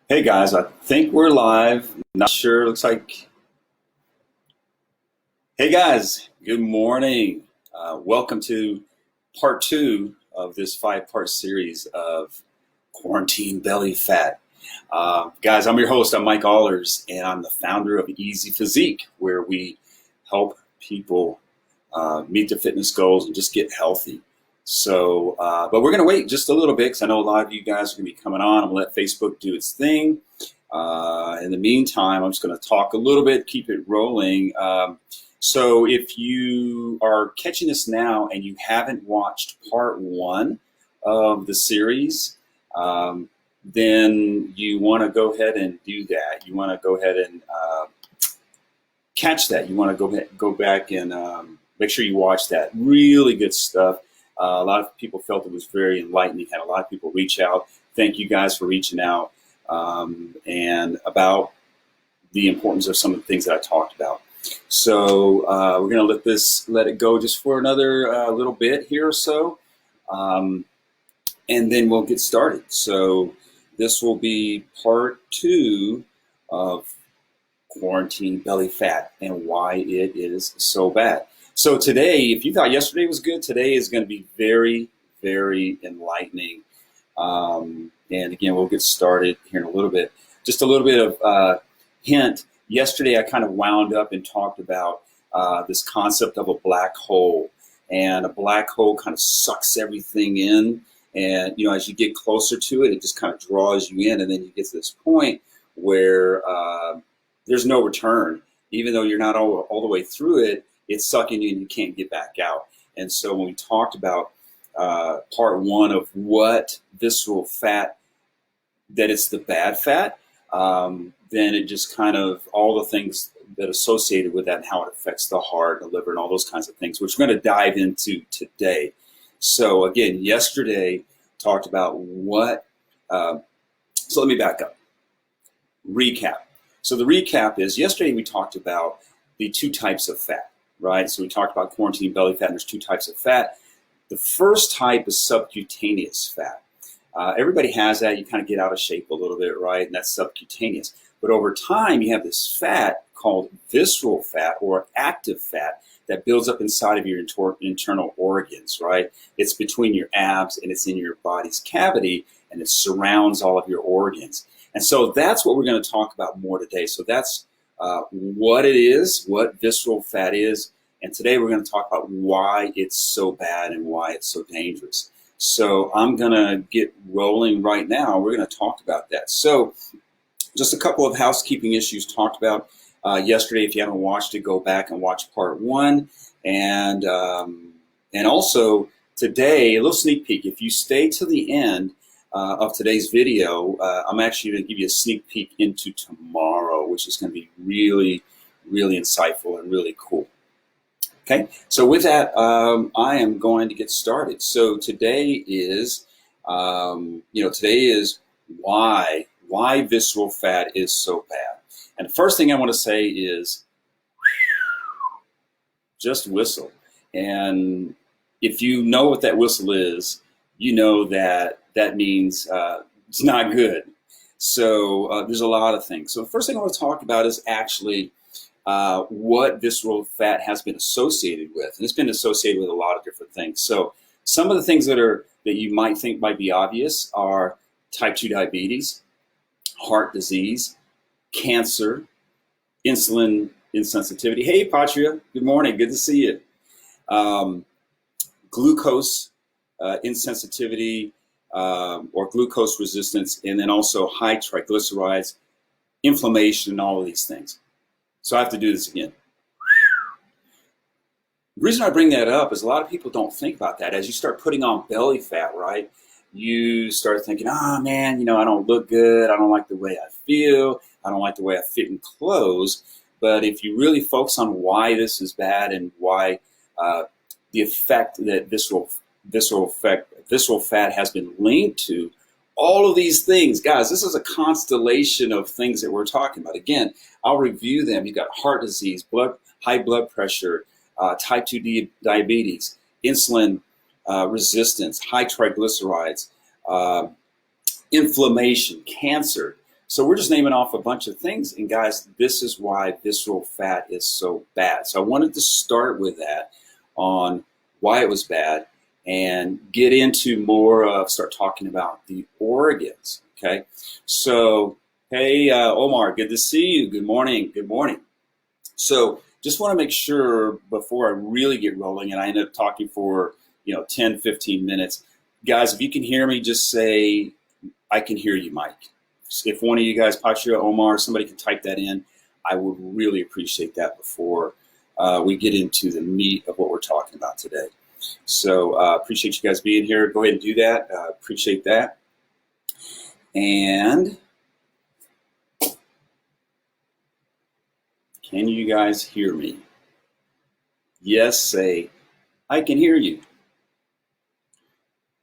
Hey guys, I think we're live. Not sure. Looks like. Hey guys, good morning. Welcome to part two of this five-part series of Quarantine Belly Fat. Guys, I'm your host. I'm Mike Ahlers, and I'm the founder of EzPhysique, where we help people meet their fitness goals and just get healthy. But we're going to wait just a little bit because I know a lot of you guys are going to be coming on. I'm going to let Facebook do its thing. In the meantime, I'm just going to talk a little bit, keep it rolling. So if you are catching this now and you haven't watched part one of the series, then you want to go ahead and do that. You want to go ahead and catch that. You want to go back and make sure you watch that. Really good stuff. A lot of people felt it was very enlightening. Had a lot of people reach out. Thank you guys for reaching out and about the importance of some of the things that I talked about. So we're going to let it go just for another little bit here or so, and then we'll get started. So this will be part two of Quarantine Belly Fat and why it is so bad. So today, if you thought yesterday was good, today is going to be very, very enlightening. And again, we'll get started here in a little bit. Just a little bit of hint. Yesterday, I kind of wound up and talked about this concept of a black hole. And a black hole kind of sucks everything in. And, you know, as you get closer to it, it just kind of draws you in. And then you get to this point where there's no return. Even though you're not all the way through it, it's sucking you and you can't get back out. And so when we talked about part one of what visceral fat, that it's the bad fat, then it just kind of all the things that are associated with that and how it affects the heart, the liver, and all those kinds of things, which we're going to dive into today. So again, yesterday talked about what, so let me back up. Recap. So the recap is yesterday we talked about the two types of fat, right? So we talked about quarantine belly fat, and there's two types of fat. The first type is subcutaneous fat. Everybody has that. You kind of get out of shape a little bit, right? And that's subcutaneous. But over time, you have this fat called visceral fat or active fat that builds up inside of your internal organs, right? It's between your abs and it's in your body's cavity and it surrounds all of your organs. And so that's what we're going to talk about more today. So that's what it is, what visceral fat is. And today we're going to talk about why it's so bad and why it's so dangerous. So I'm going to get rolling right now. We're going to talk about that. So just a couple of housekeeping issues talked about yesterday. If you haven't watched it, go back and watch part one. And also today, a little sneak peek. If you stay to the end of today's video, I'm actually going to give you a sneak peek into tomorrow, which is going to be really, really insightful and really cool. Okay, so with that, I am going to get started. So today is, today is why visceral fat is so bad. And the first thing I want to say is just whistle. And if you know what that whistle is, you know that means it's not good. So there's a lot of things. So the first thing I want to talk about is actually what visceral fat has been associated with. And it's been associated with a lot of different things. So some of the things that you might think might be obvious are type 2 diabetes, heart disease, cancer, insulin insensitivity. Hey, Patria, good morning. Good to see you. Glucose insensitivity or glucose resistance, and then also high triglycerides, inflammation, and all of these things. So I have to do this again. The reason I bring that up is a lot of people don't think about that. As you start putting on belly fat, right, you start thinking, man, I don't look good. I don't like the way I feel. I don't like the way I fit in clothes. But if you really focus on why this is bad and why the effect that visceral fat has been linked to, all of these things, guys, this is a constellation of things that we're talking about. Again, I'll review them. You've got heart disease, high blood pressure, type 2 diabetes, insulin resistance, high triglycerides, inflammation, cancer. So we're just naming off a bunch of things. And guys, this is why visceral fat is so bad. So I wanted to start with that on why it was bad and get into more of, start talking about the organs, okay? So, hey, Omar, good to see you. Good morning, good morning. So just want to make sure before I really get rolling, and I end up talking for, 10, 15 minutes. Guys, if you can hear me, just say, I can hear you, Mike. If one of you guys, Patria, Omar, somebody can type that in, I would really appreciate that before we get into the meat of what we're talking about today. So appreciate you guys being here. Go ahead and do that. Appreciate that. And can you guys hear me? Yes, say, I can hear you.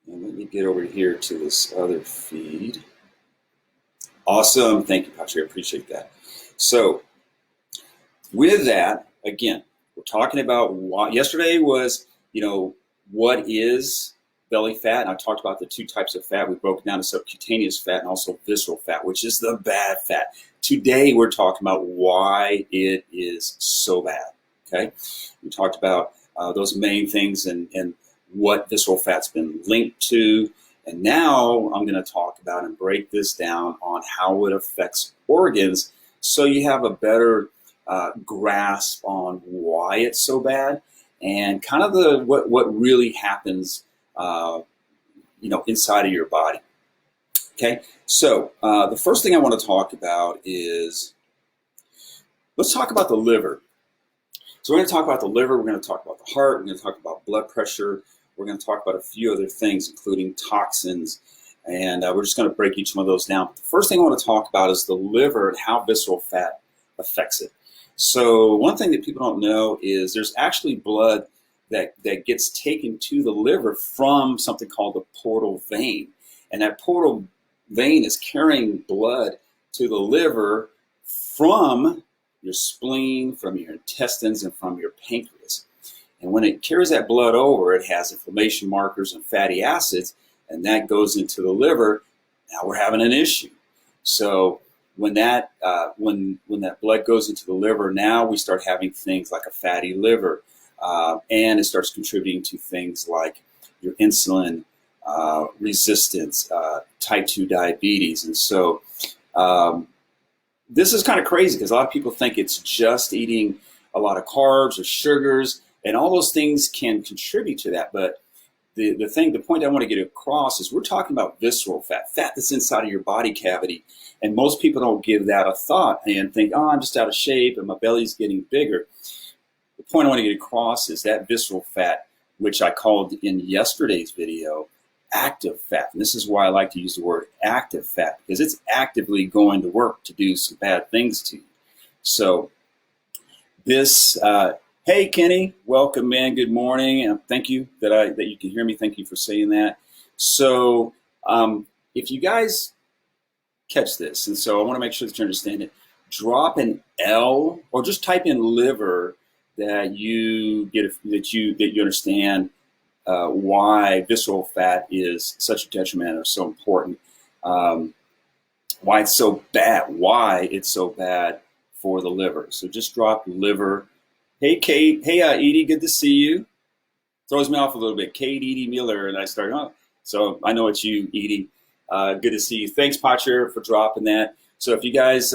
And let me get over here to this other feed. Awesome. Thank you, Patrick. I appreciate that. So with that, again, we're talking about why. Yesterday was, what is belly fat? And I talked about the two types of fat. We broke it down to subcutaneous fat and also visceral fat, which is the bad fat. Today, we're talking about why it is so bad, okay? We talked about those main things and what visceral fat's been linked to. And now I'm going to talk about and break this down on how it affects organs so you have a better grasp on why it's so bad and kind of what really happens inside of your body. Okay, so the first thing I want to talk about is, let's talk about the liver. So we're going to talk about the liver, we're going to talk about the heart, we're going to talk about blood pressure, we're going to talk about a few other things, including toxins, and we're just going to break each one of those down. But the first thing I want to talk about is the liver and how visceral fat affects it. So one thing that people don't know is there's actually blood that gets taken to the liver from something called the portal vein. And that portal vein is carrying blood to the liver from your spleen, from your intestines, and from your pancreas. And when it carries that blood over, it has inflammation markers and fatty acids, and that goes into the liver. Now we're having an issue. So when that blood goes into the liver, now we start having things like a fatty liver, and it starts contributing to things like your insulin resistance, type 2 diabetes. And so this is kind of crazy because a lot of people think it's just eating a lot of carbs or sugars, and all those things can contribute to that. But the point I want to get across is we're talking about visceral fat, fat that's inside of your body cavity. And most people don't give that a thought and think, oh, I'm just out of shape and my belly's getting bigger. The point I want to get across is that visceral fat, which I called in yesterday's video active fat. And this is why I like to use the word active fat, because it's actively going to work to do some bad things to you. So this, hey Kenny, welcome, man. Good morning. And thank you that you can hear me. Thank you for saying that. So if you guys catch this, and so I want to make sure that you understand it, drop an L or just type in liver that you get that you understand why visceral fat is such a detriment or so important, why it's so bad for the liver. So just drop liver. Hey Kate, hey Edie, good to see you. Throws me off a little bit. Kate, Edie Miller, and I started, oh, so I know it's you, Edie. Good to see you. Thanks, Patcher, for dropping that. So if you guys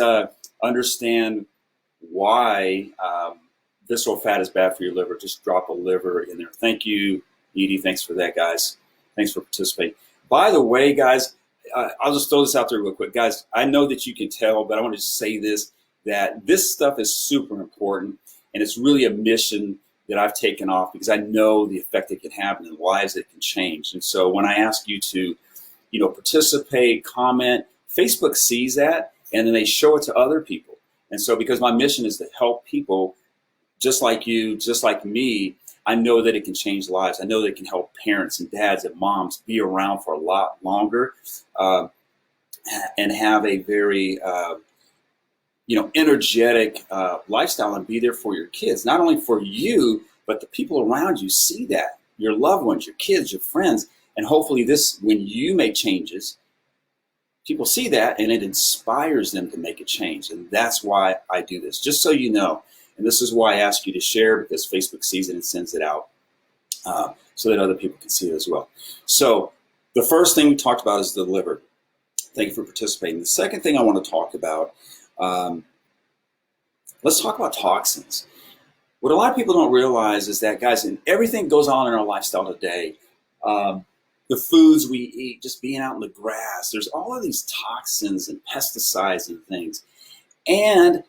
understand why visceral fat is bad for your liver, just drop a liver in there. Thank you, Edie. Thanks for that, guys. Thanks for participating. By the way, guys, I'll just throw this out there real quick. Guys, I know that you can tell, but I want to just say this, that this stuff is super important, and it's really a mission that I've taken off because I know the effect it can have and the lives it can change. And so when I ask you to participate, comment, Facebook sees that, and then they show it to other people. And so because my mission is to help people just like you, just like me, I know that it can change lives. I know that it can help parents and dads and moms be around for a lot longer and have a very, energetic lifestyle and be there for your kids. Not only for you, but the people around you see that, your loved ones, your kids, your friends. And hopefully this, when you make changes people see that and it inspires them to make a change. And that's why I do this, just so you know. And this is why I ask you to share, because Facebook sees it and sends it out so that other people can see it as well. So the first thing we talked about is the liver. Thank you for participating. The second thing I want to talk about, let's talk about toxins. What a lot of people don't realize is that, guys, and everything goes on in our lifestyle today. The foods we eat, just being out in the grass, there's all of these toxins and pesticides and things. And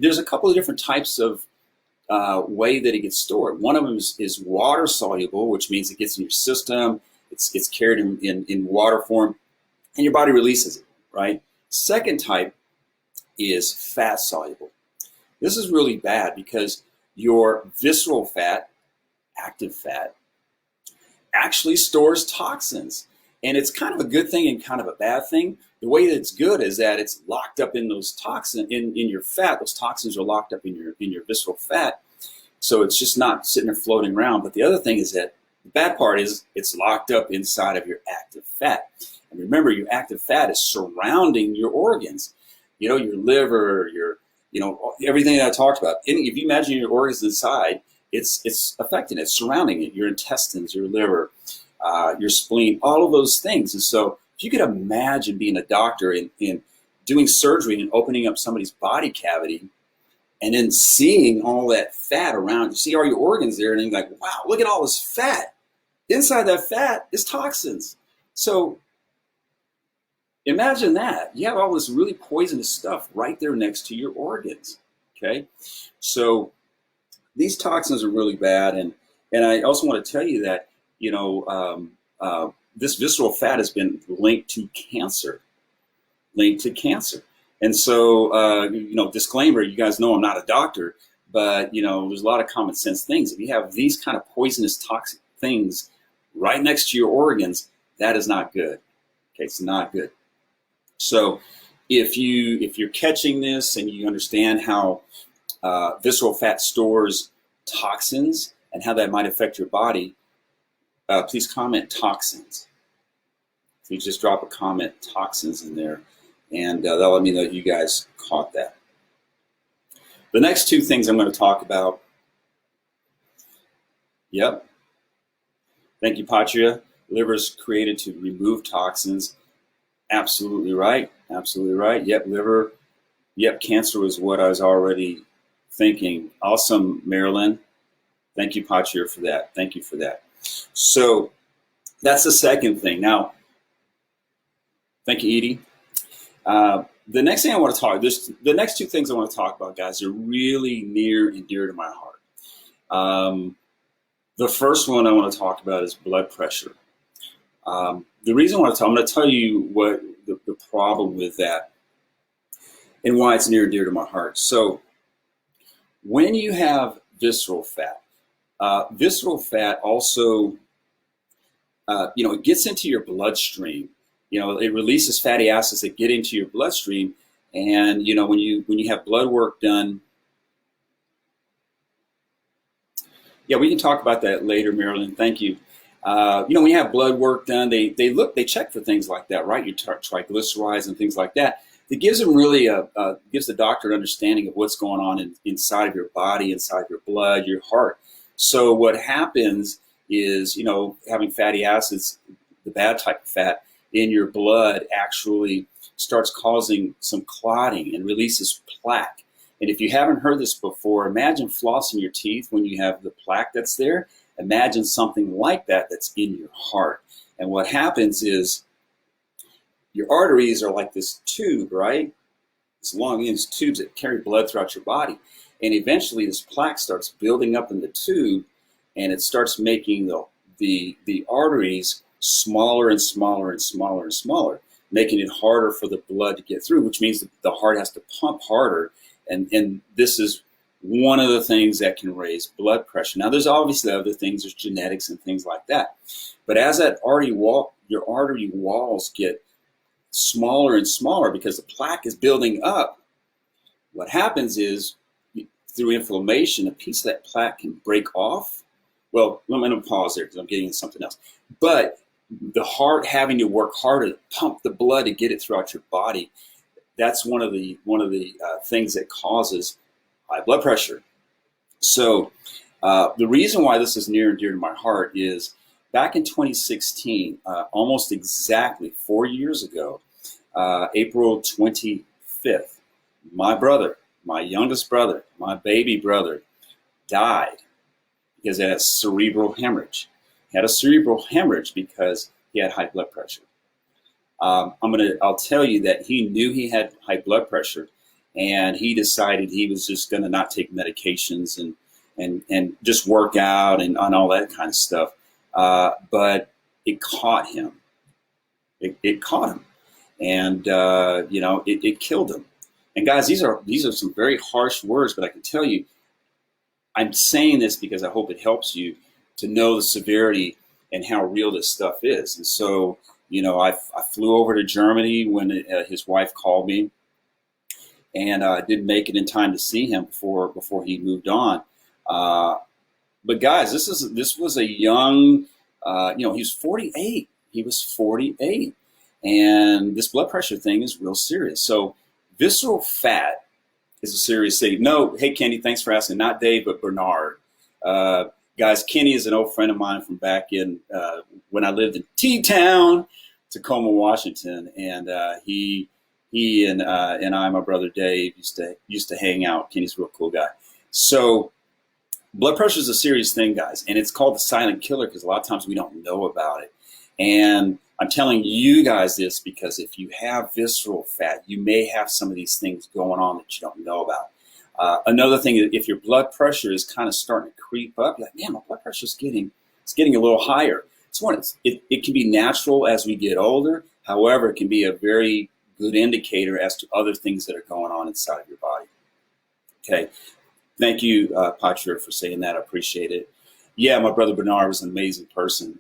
there's a couple of different types of way that it gets stored. One of them is water soluble, which means it gets in your system, it's carried in water form, and your body releases it, right? Second type is fat soluble. This is really bad because your visceral fat, active fat, actually stores toxins. And it's kind of a good thing and kind of a bad thing. The way that it's good is that it's locked up in those toxins, in your fat. Those toxins are locked up in your visceral fat. So it's just not sitting there floating around. But the other thing is that the bad part is it's locked up inside of your active fat. And remember, your active fat is surrounding your organs. You know, your liver, everything that I talked about. If you imagine your organs inside, it's affecting it, surrounding it, your intestines, your liver, your spleen, all of those things. And so if you could imagine being a doctor and doing surgery and opening up somebody's body cavity and then seeing all that fat around, you see all your organs there, and then you're like, wow, look at all this fat. Inside that fat is toxins. So imagine that. You have all this really poisonous stuff right there next to your organs, okay? So these toxins are really bad. And I also want to tell you that, this visceral fat has been linked to cancer. And so, disclaimer, you guys know I'm not a doctor, but, there's a lot of common sense things. If you have these kind of poisonous toxic things right next to your organs, that is not good. Okay, it's not good. So if you're catching this and you understand how visceral fat stores toxins and how that might affect your body, please comment toxins. If you just drop a comment, toxins, in there, and that'll let me know that you guys caught that. The next two things I'm going to talk about. Yep. Thank you, Patria. Liver is created to remove toxins. Absolutely right. Absolutely right. Yep, liver. Yep, cancer was what I was already thinking. Awesome, Marilyn. Thank you, Patria, for that. Thank you for that. So that's the second thing. Now, thank you, Edie. The next thing I want to talk, the next two things I want to talk about, guys, are really near and dear to my heart. The first one I want to talk about is blood pressure. The reason I'm going to tell you what the problem with that and why it's near and dear to my heart. So when you have visceral fat also, it gets into your bloodstream. It releases fatty acids that get into your bloodstream. And, when you have blood work done, yeah, we can talk about that later, Marilyn. Thank you. When you have blood work done, they check for things like that, right? Your triglycerides and things like that. It gives them really gives the doctor an understanding of what's going on inside of your body, inside your blood, your heart. So what happens is, having fatty acids, the bad type of fat in your blood, actually starts causing some clotting and releases plaque. And if you haven't heard this before, imagine flossing your teeth when you have the plaque that's there. Imagine something like that that's in your heart. And what happens is your arteries are like this tube, right? It's long, these tubes that carry blood throughout your body. And eventually this plaque starts building up in the tube, and it starts making the arteries smaller and smaller and smaller and smaller, making it harder for the blood to get through, which means that the heart has to pump harder. And this is one of the things that can raise blood pressure. Now, there's obviously other things, there's genetics and things like that. But as that your artery walls get smaller and smaller because the plaque is building up, what happens is through inflammation, a piece of that plaque can break off. Well, I'm going to pause there because I'm getting into something else. But the heart having to work harder to pump the blood to get it throughout your body. That's one of the things that causes high blood pressure. So the reason why this is near and dear to my heart is back in 2016, almost exactly 4 years ago, April 25th, my brother, my youngest brother, my baby brother, died because he had a cerebral hemorrhage. He had a cerebral hemorrhage because he had high blood pressure. I'll tell you that he knew he had high blood pressure, and he decided he was just going to not take medications and just work out and all that kind of stuff. But it caught him. It caught him, and it killed him. And guys, these are some very harsh words, but I can tell you, I'm saying this because I hope it helps you to know the severity and how real this stuff is. And so, I flew over to Germany when his wife called me, and didn't make it in time to see him before he moved on. But guys, this was a young, he was 48. He was 48, and this blood pressure thing is real serious. So, visceral fat is a serious thing. No, hey Kenny, thanks for asking. Not Dave, but Bernard. Guys, Kenny is an old friend of mine from back in when I lived in T-Town, Tacoma, Washington, and he and I, my brother Dave, used to hang out. Kenny's a real cool guy. So blood pressure is a serious thing, guys, and it's called the silent killer because a lot of times we don't know about it. And I'm telling you guys this because if you have visceral fat, you may have some of these things going on that you don't know about. Another thing, if your blood pressure is kind of starting to creep up, you're like, man, my blood pressure is getting a little higher. It can be natural as we get older. However, it can be a very good indicator as to other things that are going on inside of your body. Okay. Thank you, Patra, for saying that. I appreciate it. Yeah, my brother Bernard was an amazing person.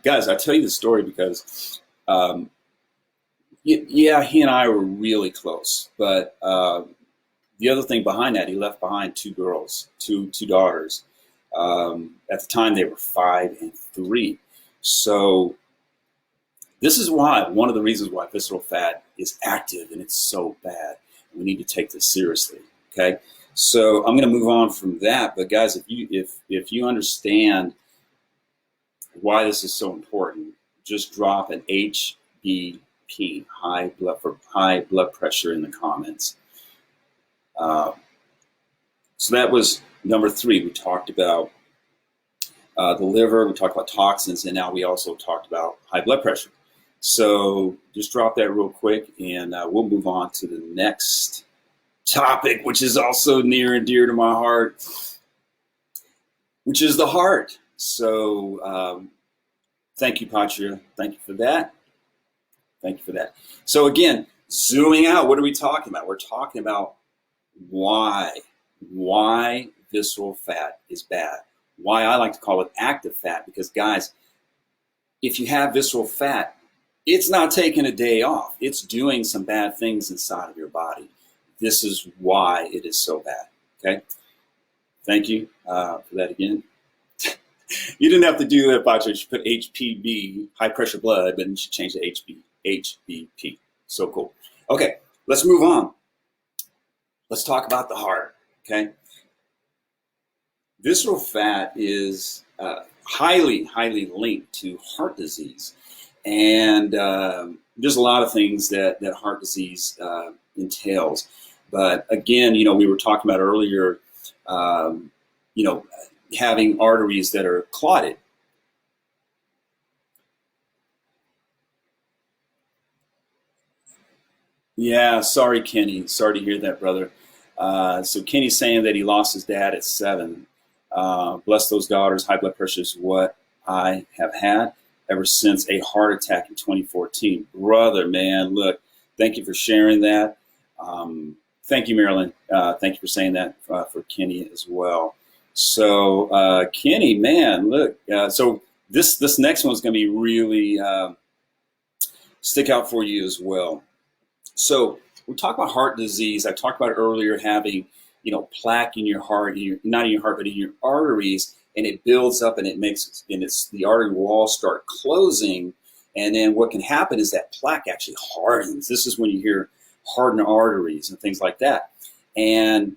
Guys, I tell you the story because, yeah, he and I were really close. But the other thing behind that, he left behind two girls, two daughters. At the time, they were 5 and 3. So this is one of the reasons why visceral fat is active and it's so bad. We need to take this seriously. Okay, so I'm going to move on from that. But guys, if you understand why this is so important, just drop an HBP, high blood pressure, in the comments. So that was number 3. We talked about the liver, we talked about toxins, and now we also talked about high blood pressure. So just drop that real quick, and we'll move on to the next topic, which is also near and dear to my heart, which is the heart. So thank you, Patria. Thank you for that. Thank you for that. So again, zooming out, what are we talking about? We're talking about why visceral fat is bad. Why I like to call it active fat, because guys, if you have visceral fat, it's not taking a day off. It's doing some bad things inside of your body. This is why it is so bad. Okay. Thank you for that again. You didn't have to do that, Patrick. You should put HPB, high pressure blood, but you should change to HBP. So cool. Okay, let's move on. Let's talk about the heart. Okay. Visceral fat is highly linked to heart disease. And there's a lot of things that heart disease entails. But again, we were talking about earlier, having arteries that are clotted. Yeah, sorry, Kenny. Sorry to hear that, brother. So Kenny's saying that he lost his dad at 7. Bless those daughters. High blood pressure is what I have had ever since a heart attack in 2014. Brother, man, look, thank you for sharing that. Thank you, Marilyn. Thank you for saying that for Kenny as well. So Kenny, man, look, so this next one's going to be really stick out for you as well. So we talk about heart disease. I talked about earlier having, plaque in your heart, not in your heart, but in your arteries and it builds up, and it makes, and it's the artery walls start closing. And then what can happen is that plaque actually hardens. This is when you hear hardened arteries and things like that. And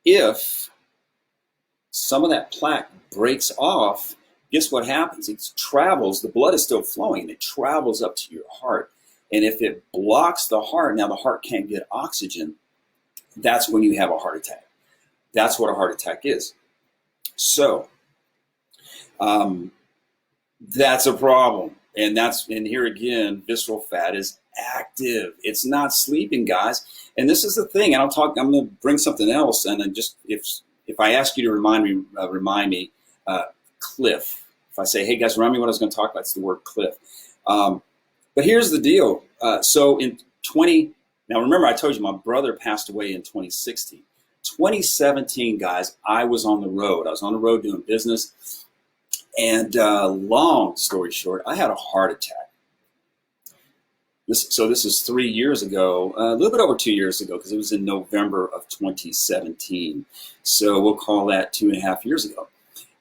if some of that plaque breaks off, guess what happens? It travels, the blood is still flowing, and it travels up to your heart. And if it blocks the heart, now the heart can't get oxygen, that's when you have a heart attack. That's what a heart attack is. So that's a problem. And here again, visceral fat is active. It's not sleeping, guys. And this is the thing. I'm going to bring something else. And then just if I ask you to remind me, cliff. If I say, hey guys, remind me what I was going to talk about, it's the word cliff. But here's the deal. So now remember I told you my brother passed away in 2016. 2017, guys, I was on the road. I was on the road doing business. And long story short, I had a heart attack. This is 3 years ago, a little bit over 2 years ago, because it was in November of 2017. So we'll call that 2.5 years ago.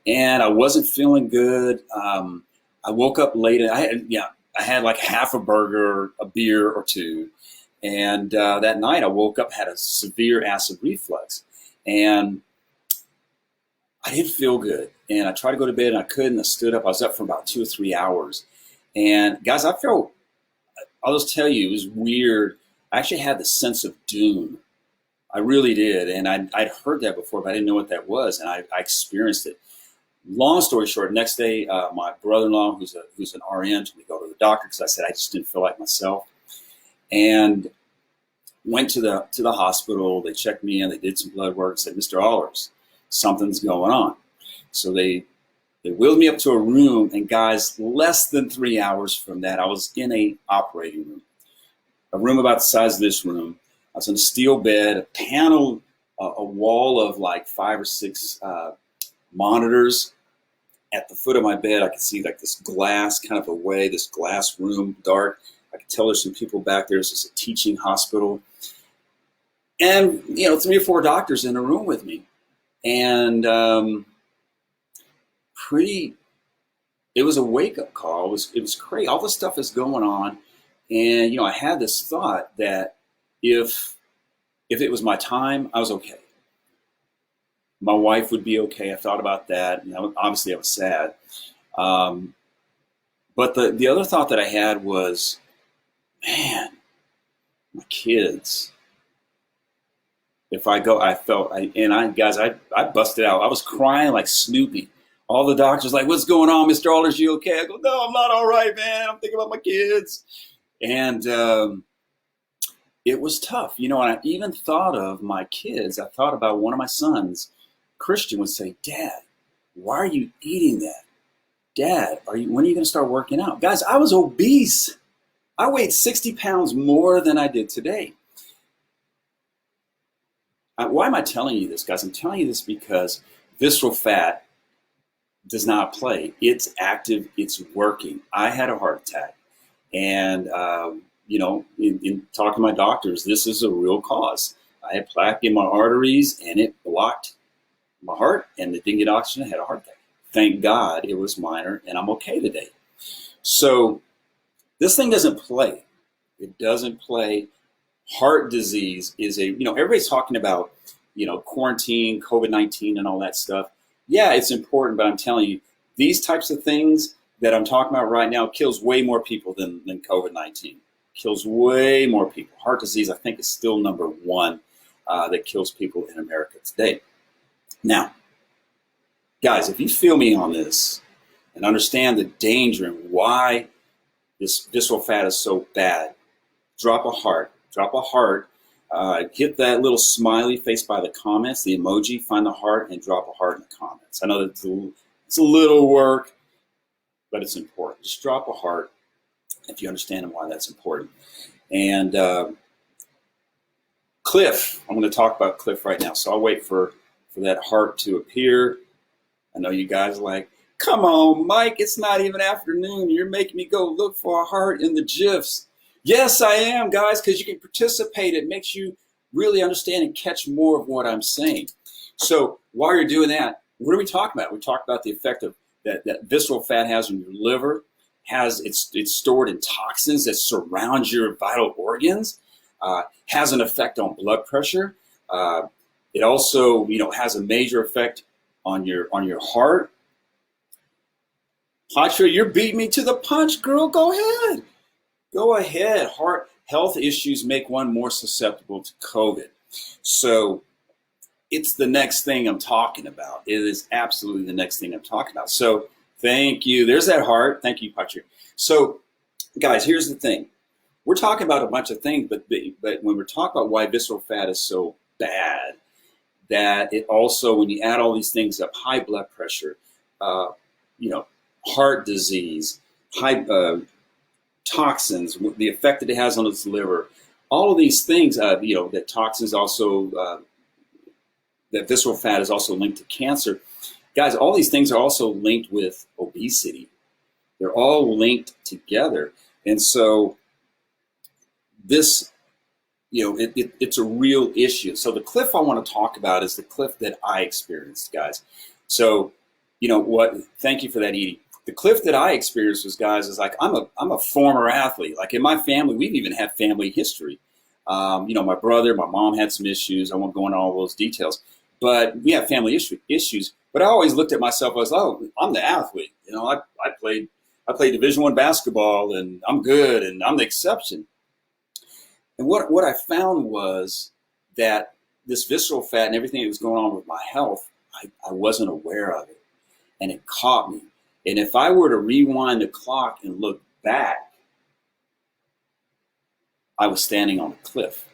And I wasn't feeling good. I woke up late. I had like half a burger, a beer or two. And that night I woke up, had a severe acid reflux. And I didn't feel good. And I tried to go to bed and I couldn't. I stood up. I was up for about 2 or 3 hours. And guys, I'll just tell you, it was weird. I actually had the sense of doom. I really did. And I'd heard that before, but I didn't know what that was. And I experienced it. Long story short, next day, my brother-in-law, who's an RN, told me to go to the doctor because I said I just didn't feel like myself. And went to the hospital. They checked me in. They did some blood work. Said, Mr. Ahlers, something's going on. So they wheeled me up to a room, and guys, less than 3 hours from that, I was in a operating room, a room about the size of this room. I was on a steel bed, a panel, a wall of like 5 or 6 monitors. At the foot of my bed, I could see like this glass kind of away, this glass room, dark. I could tell there's some people back there. This is a teaching hospital. And, 3 or 4 doctors in a room with me. And it was a wake-up call. It was crazy. All this stuff is going on. And, I had this thought that if it was my time, I was okay. My wife would be okay. I thought about that. And obviously I was sad. But the other thought that I had was, man, my kids. If I go, I busted out. I was crying like Snoopy. All the doctors like, what's going on, Mr. Ahlers? You okay? I go, no, I'm not all right, man. I'm thinking about my kids. And it was tough. And I even thought of my kids. I thought about one of my sons. Christian would say, Dad, why are you eating that? Dad, when are you going to start working out? Guys, I was obese. I weighed 60 pounds more than I did today. Why am I telling you this, guys? I'm telling you this because visceral fat does not play. It's active. It's working. I had a heart attack. And, in talking to my doctors, this is a real cause. I had plaque in my arteries, and it blocked my heart, and it didn't get oxygen. I had a heart attack. Thank God it was minor, and I'm okay today. So this thing doesn't play. It doesn't play. Heart disease is everybody's talking about, quarantine, COVID-19 and all that stuff. Yeah, it's important, but I'm telling you, these types of things that I'm talking about right now kills way more people than COVID-19. Kills way more people. Heart disease, I think, is still number 1 that kills people in America today. Now, guys, if you feel me on this and understand the danger and why this visceral fat is so bad, drop a heart. Drop a heart. Hit that little smiley face by the comments, the emoji, find the heart, and drop a heart in the comments. I know that it's a little work, but it's important. Just drop a heart if you understand why that's important. And Cliff, I'm going to talk about Cliff right now. So I'll wait for that heart to appear. I know you guys are like, come on, Mike, it's not even afternoon. You're making me go look for a heart in the GIFs. Yes, I am, guys, because you can participate. It makes you really understand and catch more of what I'm saying. So while you're doing that, what are we talking about? We talk about the effect of that visceral fat has on your liver. It's stored in toxins that surround your vital organs. Has an effect on blood pressure. It also, has a major effect on your heart. Patria, you're beating me to the punch, girl. Go ahead. Go ahead. Heart health issues make one more susceptible to COVID. So it's the next thing I'm talking about. It is absolutely the next thing I'm talking about. So thank you. There's that heart. Thank you, Patria. So guys, here's the thing. We're talking about a bunch of things, but when we're talking about why visceral fat is so bad, that it also, when you add all these things up, high blood pressure, heart disease, high toxins, the effect that it has on its liver, all of these things, that toxins also, that visceral fat is also linked to cancer. Guys, all these things are also linked with obesity. They're all linked together. And so this, it's a real issue. So the cliff I want to talk about is the cliff that I experienced, guys. So, thank you for that, Edie. The cliff that I experienced was, guys, is like, I'm a former athlete. Like in my family, we've even had family history. My brother, my mom had some issues. I won't go into all those details, but we have family issues. But I always looked at myself as, I'm the athlete. I played Division I basketball, and I'm good, and I'm the exception. And what I found was that this visceral fat and everything that was going on with my health, I wasn't aware of it, and it caught me. And if I were to rewind the clock and look back, I was standing on a cliff.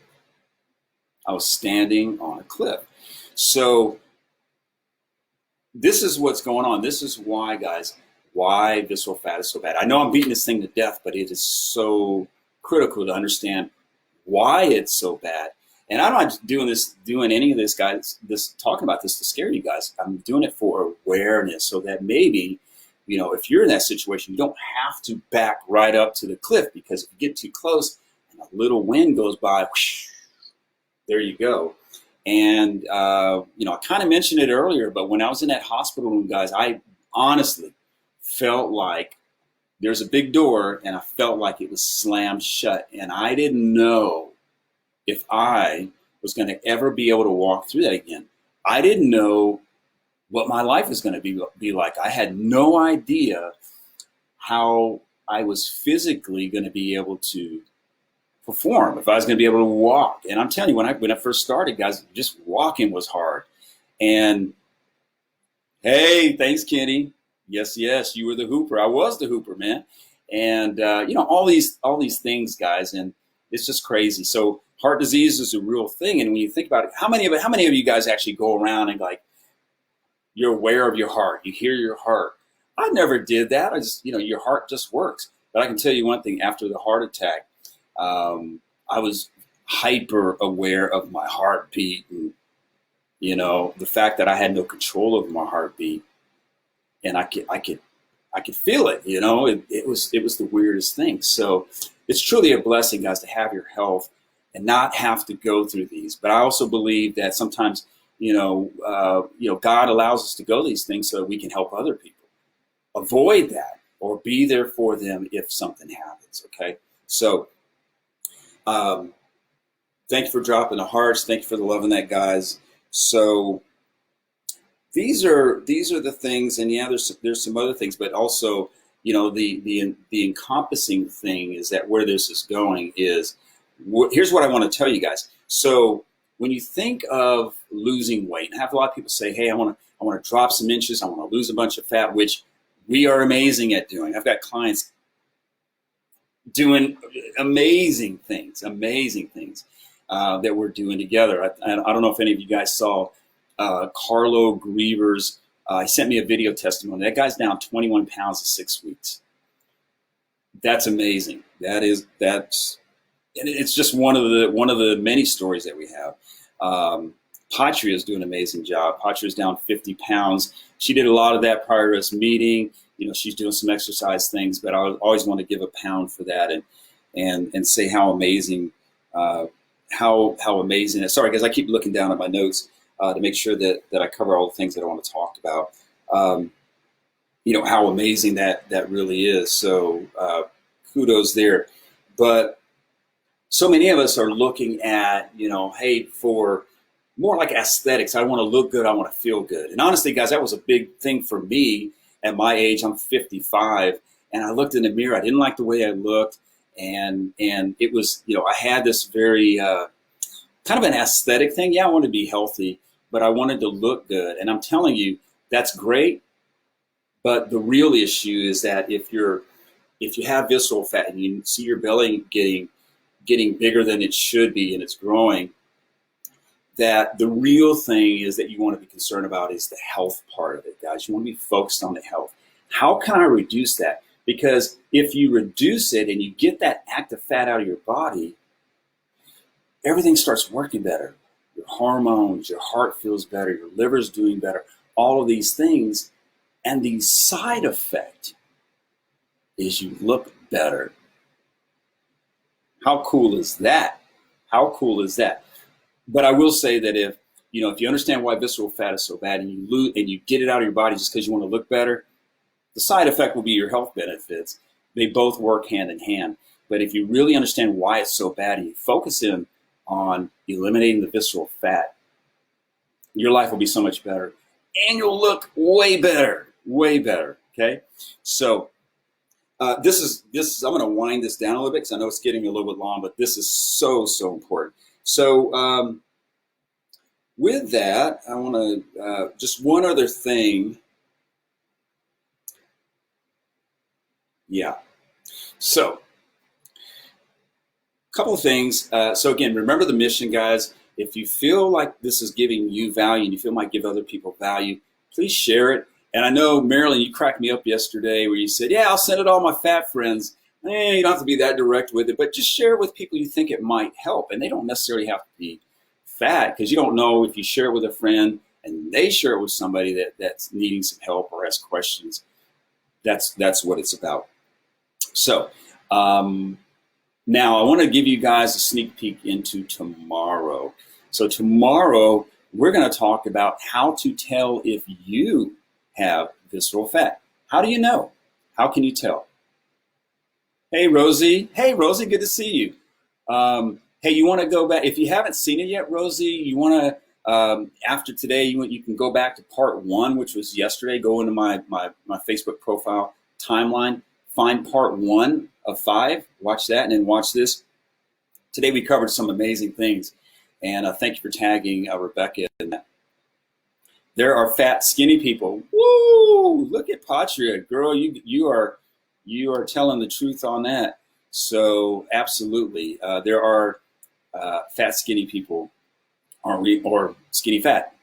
I was standing on a cliff. So this is what's going on. This is why, guys, why visceral fat is so bad. I know I'm beating this thing to death, but it is so critical to understand why it's so bad. And I'm not doing any of this, guys, talking about this to scare you guys. I'm doing it for awareness, so that maybe, if you're in that situation, you don't have to back right up to the cliff, because if you get too close and a little wind goes by, whoosh, there you go. And, I kind of mentioned it earlier, but when I was in that hospital room, guys, I honestly felt like there's a big door, and I felt like it was slammed shut. And I didn't know if I was going to ever be able to walk through that again. I didn't know what my life was going to be like. I had no idea how I was physically going to be able to perform, if I was going to be able to walk. And I'm telling you, when I first started, guys, just walking was hard. And hey, thanks, Kenny. Yes, you were the hooper. I was the hooper, man. And all these things, guys, and it's just crazy. So heart disease is a real thing. And when you think about it, how many of you guys actually go around and, like, you're aware of your heart, you hear your heart? I never did that. I just, your heart just works. But I can tell you one thing: after the heart attack, I was hyper aware of my heartbeat, and the fact that I had no control over my heartbeat, and I could feel it. It was the weirdest thing. So it's truly a blessing, guys, to have your health and not have to go through these. But I also believe that sometimes, God allows us to go these things so that we can help other people avoid that, or be there for them if something happens. Okay, so thank you for dropping the hearts. Thank you for the love in that, guys. So these are the things, and yeah, there's some other things, but also, the encompassing thing is that where this is going is, here's what I want to tell you guys. So when you think of losing weight, and have a lot of people say, hey, I want to drop some inches, I want to lose a bunch of fat, which we are amazing at doing. I've got clients doing amazing things that we're doing together. I don't know if any of you guys saw Carlo Griever's. He sent me a video testimony. That guy's down 21 pounds in 6 weeks. That's amazing. And it's just one of the many stories that we have. Patria is doing an amazing job. Patria is down 50 pounds. She did a lot of that prior to us meeting. She's doing some exercise things, but I always want to give a pound for that and say how amazing, how amazing. Sorry, guys, I keep looking down at my notes. to make sure that I cover all the things that I want to talk about. How amazing that really is. So kudos there. But so many of us are looking at, hey, for more like aesthetics. I want to look good. I want to feel good. And honestly, guys, that was a big thing for me at my age. I'm 55, and I looked in the mirror. I didn't like the way I looked, and it was, I had this very kind of an aesthetic thing. Yeah, I wanted to be healthy, but I wanted to look good. And I'm telling you, that's great. But the real issue is that if you have visceral fat and you see your belly getting bigger than it should be and it's growing, that the real thing is that you want to be concerned about is the health part of it, guys. You want to be focused on the health. How can I reduce that? Because if you reduce it and you get that active fat out of your body, everything starts working better. Your hormones, your heart feels better, your liver's doing better, all of these things. And the side effect is you look better. How cool is that? How cool is that? But I will say that if you understand why visceral fat is so bad and you get it out of your body just because you want to look better, the side effect will be your health benefits. They both work hand in hand. But if you really understand why it's so bad and you focus in on eliminating the visceral fat, your life will be so much better. And you'll look way better. Okay, so this is I'm going to wind this down a little bit because I know it's getting a little bit long, but this is so important. So with that, I want to just one other thing. Yeah. So a couple of things. So again, remember the mission, guys. If you feel like this is giving you value and you feel might give other people value, please share it. And I know, Marilyn, you cracked me up yesterday where you said, yeah, I'll send it to all my fat friends. You don't have to be that direct with it, but just share it with people you think it might help. And they don't necessarily have to be fat, because you don't know if you share it with a friend and they share it with somebody that's needing some help or has questions. That's what it's about. So now I want to give you guys a sneak peek into tomorrow. So tomorrow we're going to talk about how to tell if you have visceral fat. How do you know? How can you tell? Hey, Rosie. Hey, Rosie, good to see you. Hey, you want to go back? If you haven't seen it yet, Rosie, you want to, after today, you can go back to part 1, which was yesterday. Go into my Facebook profile timeline, find part 1 of 5, watch that, and then watch this. Today we covered some amazing things, and thank you for tagging Rebecca in that. There are fat, skinny people. Woo! Look at Patria, girl. You are telling the truth on that. So absolutely, there are fat, skinny people, or skinny fat.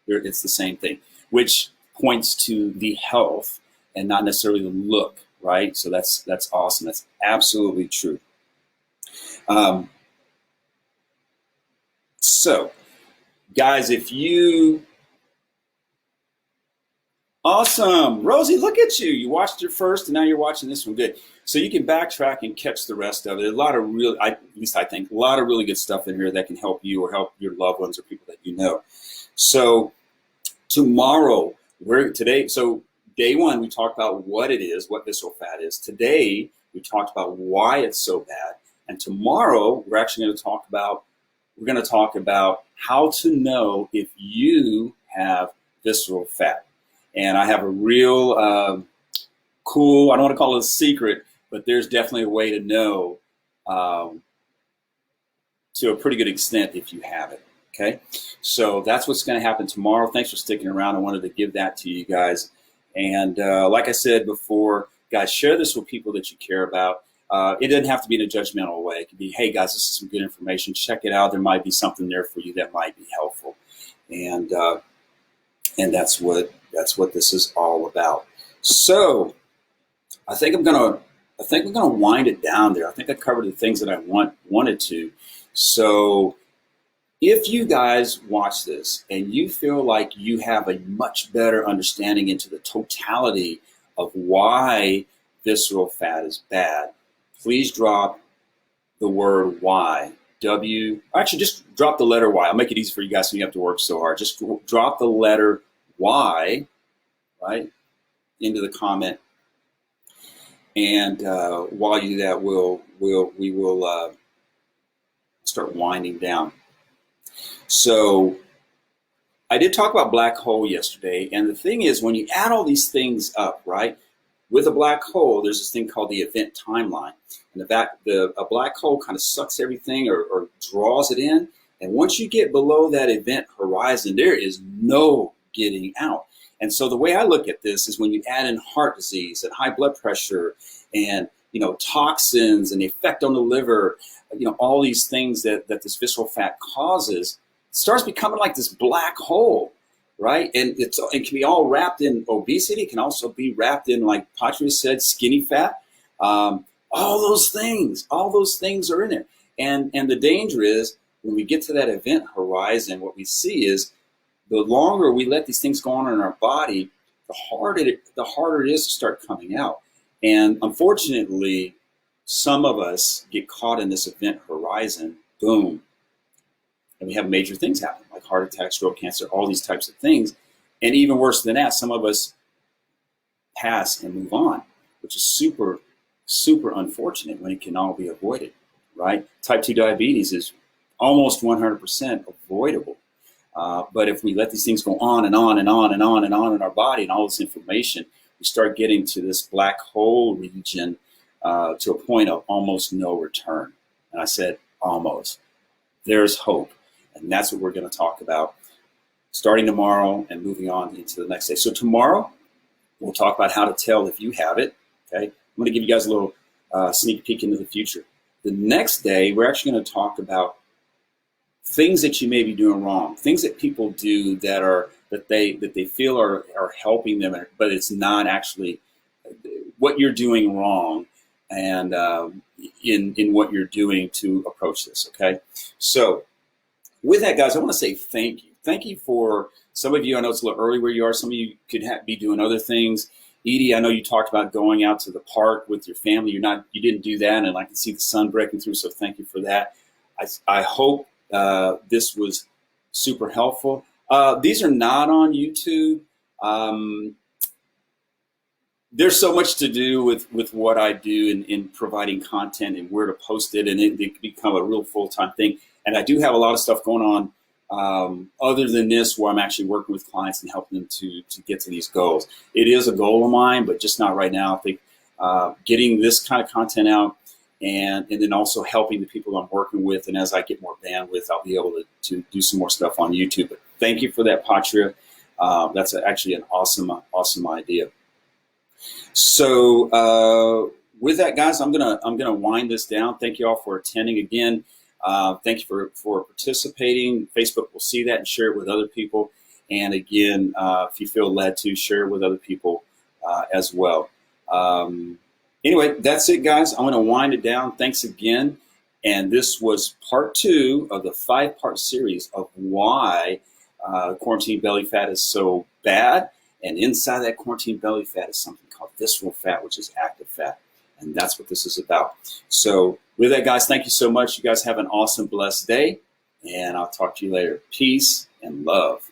It's the same thing, which points to the health and not necessarily the look, right? So that's awesome. That's absolutely true. So, guys, if you awesome. Rosie, look at you. You watched it first and now you're watching this one. Good. So you can backtrack and catch the rest of it. A lot of at least I think, a lot of really good stuff in here that can help you or help your loved ones or people that you know. So tomorrow, so day 1, we talked about what it is, what visceral fat is. Today, we talked about why it's so bad. And tomorrow, we're actually going to talk about how to know if you have visceral fat. And I have a real cool, I don't want to call it a secret, but there's definitely a way to know to a pretty good extent if you have it, okay? So that's what's going to happen tomorrow. Thanks for sticking around. I wanted to give that to you guys. And like I said before, guys, share this with people that you care about. It doesn't have to be in a judgmental way. It could be, hey, guys, this is some good information. Check it out. There might be something there for you that might be helpful. And that's what this is all about. So I think I'm gonna wind it down there. I think I covered the things that I wanted to. So if you guys watch this and you feel like you have a much better understanding into the totality of why visceral fat is bad, please drop the word why W. Actually, just drop the letter Y. I'll make it easy for you guys so you have to work so hard. Just drop the letter Y, right, into the comment. And while you do that, we will start winding down. So I did talk about black hole yesterday, and the thing is, when you add all these things up, right, with a black hole, there's this thing called the event timeline. And a black hole kind of sucks everything or draws it in. And once you get below that event horizon, there is no getting out. And so the way I look at this is when you add in heart disease and high blood pressure and, toxins and the effect on the liver, all these things that this visceral fat causes, it starts becoming like this black hole, right? And it can be all wrapped in obesity. It can also be wrapped in, like Patria said, skinny fat. All those things are in there. And the danger is when we get to that event horizon, what we see is the longer we let these things go on in our body, the harder it is to start coming out. And unfortunately, some of us get caught in this event horizon, boom, and we have major things happen, like heart attack, stroke, cancer, all these types of things. And even worse than that, some of us pass and move on, which is super, super unfortunate when it can all be avoided, right? Type 2 diabetes is almost 100% avoidable. But if we let these things go on and on and on and on and on in our body and all this inflammation, we start getting to this black hole region to a point of almost no return. And I said almost. There's hope. And that's what we're going to talk about starting tomorrow and moving on into the next day. So tomorrow, we'll talk about how to tell if you have it. Okay, I'm going to give you guys a little sneak peek into the future. The next day, we're actually going to talk about things that you may be doing wrong, things that people do that they feel are helping them, but it's not actually what you're doing wrong, and in what you're doing to approach this. Okay, so with that, guys, I want to say thank you. Thank you for some of you. I know it's a little early where you are. Some of you could be doing other things. Edie, I know you talked about going out to the park with your family. You didn't do that, and I can see the sun breaking through. So thank you for that. I hope this was super helpful. These are not on YouTube. There's so much to do with what I do in providing content and where to post it, and it can become a real full-time thing. And I do have a lot of stuff going on other than this, where I'm actually working with clients and helping them to get to these goals. It is a goal of mine, but just not right now. I think getting this kind of content out and then also helping the people I'm working with. And as I get more bandwidth, I'll be able to do some more stuff on YouTube. But thank you for that, Patria. That's actually an awesome idea. So with that, guys, I'm gonna wind this down. Thank you all for attending again. Thank you for participating. Facebook will see that and share it with other people. And again, if you feel led to, share it with other people as well. Anyway, that's it, guys. I'm going to wind it down. Thanks again. And this was part 2 of the 5-part series of why quarantine belly fat is so bad. And inside that quarantine belly fat is something called visceral fat, which is active fat. And that's what this is about. So with that, guys, thank you so much. You guys have an awesome, blessed day. And I'll talk to you later. Peace and love.